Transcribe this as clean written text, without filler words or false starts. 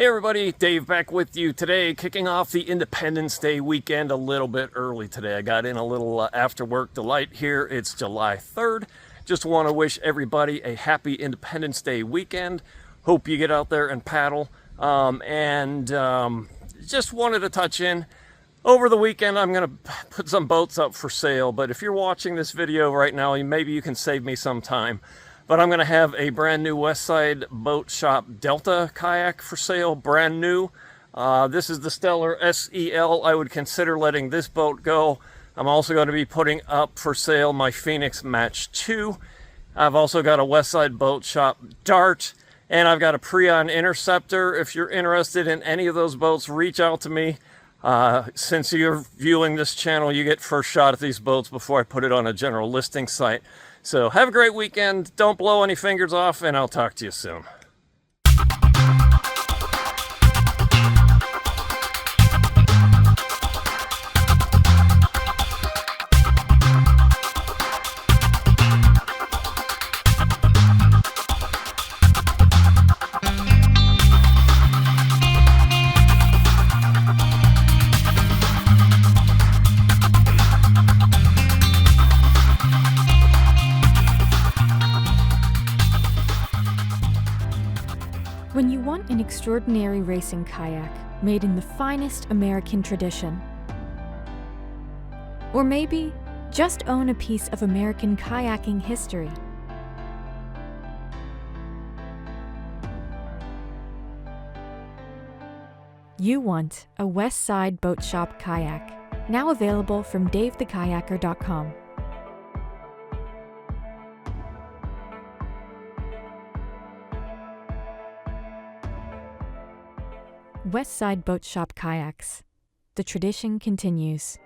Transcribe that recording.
Hey everybody, Dave back with you today, kicking off the Independence Day weekend a little bit early today. I got in a little after work delight here. It's July 3rd. Just want to wish everybody a happy Independence Day weekend. Hope you get out there and paddle. Just wanted to touch in. Over the weekend, I'm going to put some boats up for sale, but if you're watching this video right now, maybe you can save me some time. But I'm going to have a brand new Westside Boat Shop Delta kayak for sale, brand new. This is the Stellar SEL. I would consider letting this boat go. I'm also going to be putting up for sale my Phoenix Match 2. I've also got a Westside Boat Shop Dart, and I've got a Prijon Interceptor. If you're interested in any of those boats, reach out to me. Since you're viewing this channel, you get first shot at these boats before I put it on a general listing site. So have a great weekend, don't blow any fingers off, and I'll talk to you soon. When you want an extraordinary racing kayak made in the finest American tradition, or maybe just own a piece of American kayaking history, you want a Westside Boat Shop kayak, now available from davethekayaker.com. Westside Boat Shop Kayaks. The tradition continues.